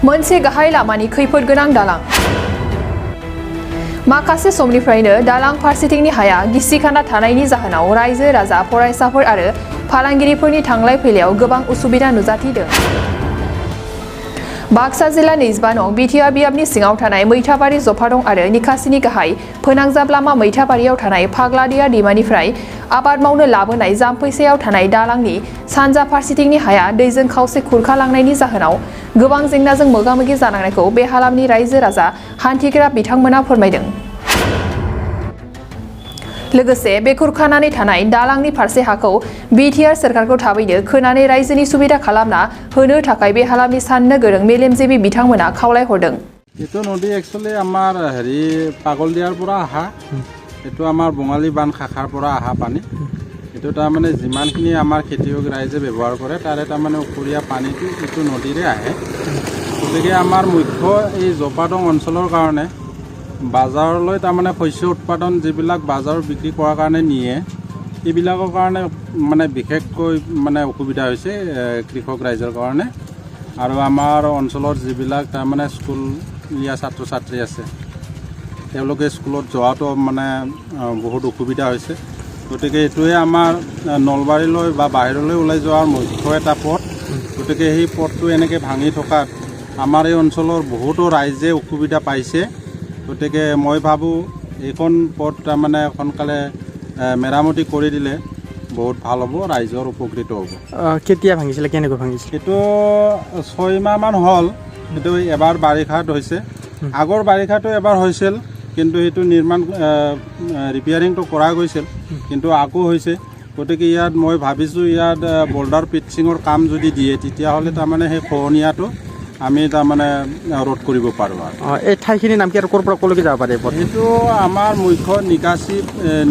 मोनसे गाहाय लामानि खैफोद गोनां दालां माखासे समनिफ्रायनो दालां फारसेथिंनि हाया गिसिखाना थानायनि जाहोनाव रायजो राजा फरायसाफोर आरो फालांगिरिफोरनि थांलाय फैलायाव गोबां उसुबिदा नुजाथिदों। बाक्सा जिल्लानि 25 नं बिटिआर बियाबनि सिङाव थानाय मैथाबारि जफादं आरो निकासिनि गाहाय फोनांजाब लामा मैथाबारियाव थानाय फाग्लादिया दैमानिफ्राय आबाद मावनो लाबोनाय जाम्फैसायाव थानाय दालांनि सानजा फारसेथिंनि हाया दैजों खावसे खुरखालांनायनि जाहोनाव गोबां जेंनाजों मोगा-मोगि जानांनायखौ बे हालामनि रायजो राजा हान्थिग्रा बिथांमोना फोरमायदों। लोगोसे बे खुरखानानै थानाय दालांनि फारसे हाखौ बिटिआर सरकारखौ थाबैनो खोनानै रायजोनि सुबिदा खालामना होनो थाखाय बे हालामनि साननो गोरों मेलेमजिबि बिथांमोना खावलायहरदों। এইটো নদী একচুৱেলি আমাৰ পাগলদিয়াৰ পৰা অহা এইটো আমাৰ বঙালী বান শাখাৰ পৰা অহা পানী এইটো তাৰমানে যিমানখিনি আমাৰ খেতিয়ক ৰাইজে ব্যৱহাৰ কৰে তাৰে তাৰমানে উফৰীয়া পানীটো এইটো নদীৰে আহে। গতিকে আমাৰ মুখ্য এই জপাদং অঞ্চলৰ কাৰণে বাজাৰলৈ তাৰমানে শস্য উৎপাদন যিবিলাক বজাৰত বিক্ৰী কৰাৰ কাৰণে নিয়ে এইবিলাকৰ কাৰণে মানে বিশেষকৈ মানে অসুবিধা হৈছে কৃষক ৰাইজৰ কাৰণে। আৰু আমাৰ অঞ্চলৰ যিবিলাক তাৰমানে স্কুলীয়া ছাত্ৰ ছাত্ৰী আছে তেওঁলোকে স্কুলত যোৱাটো মানে বহুত অসুবিধা হৈছে। গতিকে এইটোৱে আমাৰ নলবাৰীলৈ বা বাহিৰলৈ ওলাই যোৱাৰ মুখ্য এটা পথ। গতিকে সেই পথটো এনেকৈ ভাঙি থকাত আমাৰ এই অঞ্চলৰ বহুতো ৰাইজে অসুবিধা পাইছে। গতিকে মই ভাবোঁ এইখন পথ তাৰমানে সোনকালে মেৰামতি কৰি দিলে বহুত ভাল হ'ব, ৰাইজৰ উপকৃত হ'ব। কেতিয়া ভাঙিছিলে, কেনেকৈ ভাঙিছিল? এইটো 6 মাহমান হ'ল। সেইটো এবাৰ বাৰিষাত হৈছে, আগৰ বাৰিষাটো এবাৰ হৈছিল কিন্তু সেইটো নিৰ্মাণ ৰিপেয়াৰিংটো কৰা গৈছিল কিন্তু আকৌ হৈছে। গতিকে ইয়াত মই ভাবিছোঁ ইয়াত বল্ডাৰ পিটচিঙৰ কাম যদি দিয়ে তেতিয়াহ'লে তাৰমানে সেই খহনীয়াটো আমি তাৰমানে ৰোধ কৰিব পাৰোঁ। আৰু এই ঠাইখিনিৰ নাম কি আৰু ক'ৰ পৰা ক'লৈকে যাব পাৰে? সেইটো আমাৰ মুখ্য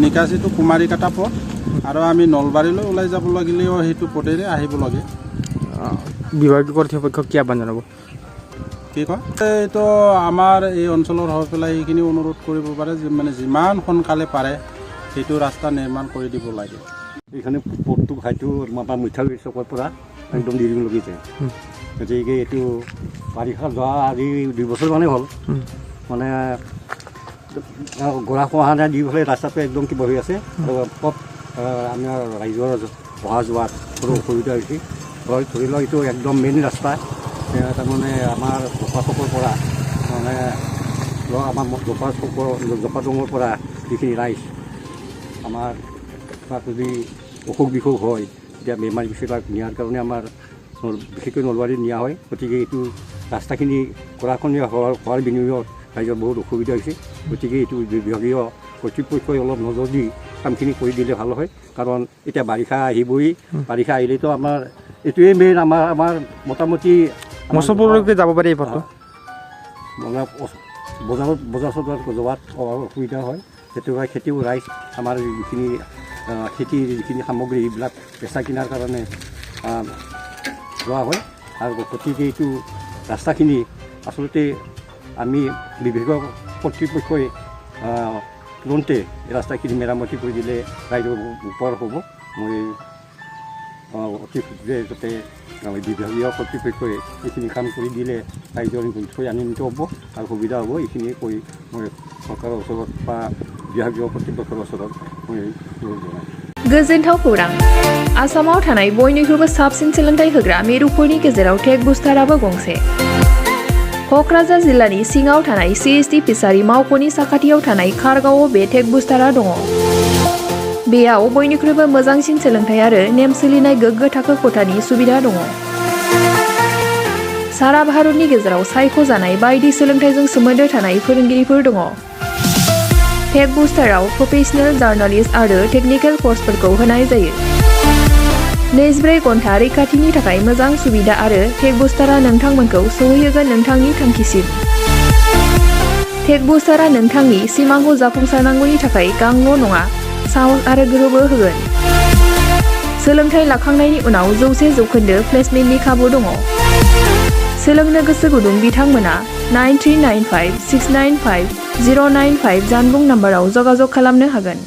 নিকাচিটো কুমাৰীকাটা পথ আৰু আমি নলবাৰীলৈ ওলাই যাব লাগিলেও সেইটো পথেৰে আহিব লাগে। বিভাগীয় কৰ্তৃপক্ষক কি আহ্বান জনাব? কি কয় এইটো আমাৰ এই অঞ্চলৰ হৈ পেলাই এইখিনি অনুৰোধ কৰিব পাৰে যে মানে যিমান সোনকালে পাৰে সেইটো ৰাস্তা নিৰ্মাণ কৰি দিব লাগে। এইখানে পথটো হয়তো আমাৰ মিঠাগুৰি চকৰ পৰা একদম দিৰিলৈকে যায়। গতিকে এইটো বাৰিষা যোৱা আজি 2 বছৰ মানেই হ'ল, মানে গৰা খোৱা নাই 2 বছৰ ৰাস্তাটো একদম কিবা হৈ আছে। পথ আমাৰ ৰাইজৰ অহা যোৱাত সৰু অসুবিধা হৈছে। ধৰি লওক এইটো একদম মেইন ৰাস্তা, তাৰমানে আমাৰ জপাচকৰ পৰা মানে আমাৰ জপাদঙৰ পৰা যিখিনি ৰাইজ আমাৰ যদি অসুখ বিসুখ হয় তেতিয়া বেমাৰী বেছিভাগ নিয়াৰ কাৰণে আমাৰ বিশেষকৈ নলবাৰীত নিয়া হয়। গতিকে এইটো ৰাস্তাখিনি গৰাখহনীয়া হোৱাৰ বিনিময়ত ৰাইজৰ বহুত অসুবিধা হৈছে। গতিকে এইটো বিভাগীয় কৰ্তৃপক্ষই অলপ নজৰ দি কামখিনি কৰি দিলে ভাল হয়, কাৰণ এতিয়া বাৰিষা আহিবই। বাৰিষা আহিলেতো আমাৰ এইটোৱে মেইন আমাৰ মোটামুটি মচলপুৰলৈকে যাব পাৰি এই পথটো। বজাৰ চজাৰ যোৱাত অসুবিধা হয়। সেইটো খেতিও ৰাইজ আমাৰ যিখিনি খেতিৰ যিখিনি সামগ্ৰী এইবিলাক বেচা কিনাৰ কাৰণে যোৱা হয়। আৰু গতিকে এইটো ৰাস্তাখিনি আচলতে আমি বিভাগীয় কৰ্তৃপক্ষই তুৰন্তে এই ৰাস্তাখিনি মেৰামতি কৰি দিলে ৰাইজৰ উপকাৰ হ'ব। মই অতি শীঘ্ৰে যাতে বিভাগীয় কৰ্তৃপক্ষই এইখিনি কাম কৰি দিলে ৰাইজৰ নিশ্চয় আনন্দিত হ'ব আৰু সুবিধা হ'ব। এইখিনিয়ে কৈ মই চৰকাৰৰ ওচৰত বা বিভাগীয় কৰ্তৃপক্ষৰ ওচৰত মই জনাই। गोजोनथाव खौरां। आसामाव थानाय बयनिख्रुइबो साबसिन सोलोंथाइ होग्रा मिरुफोरनि गेजेराव टेक बुस्टाराबो गंसे। क'क्राझार जिल्लानि सिङाव थानाय CST फिसारि मावख'नि साखाथियाव थानाय खारगावआव बे टेक बुस्टारा दङ। बेयाव बयनिख्रुइबो मोजांसिन सोलोंथाइ आरो नेम सोलिनाय गोग्गो थाखो खथानि सुबिदा दङ। सारा भारतनि गेजेराव सायख'जानाय बायदि सोलोंथाइजों सोमोन्दो थानाय फोरोंगिरिफोर दङ। टेक बुस्टाराव प्रफेशनेल जार्नालिस्ट आरो टेकनिकेल कर्सफोरखौ होनाय जायो। 24 घन्टा रैखाथिनि थाखाय मोजां सुबिदा आरो टेक बुस्टारा नोंथांमोनखौ सौहैहोगोन नोंथांनि थांखिसिम। टेक बुस्टारा नोंथांनि सिमांखौ जाफुंसारनांगौनि थाखाय गांल' नङा, साहस आरो गोहोबो होगोन। सोलोंथाइ लाखांनायनि उनाव 100% प्लेसमेन्टनि खाबु दङ। सोलोंनो गोसो गुदुं बिथांमोना 9395695095 जानबुं नाम्बाराव जगाजग खालामनो हागोन।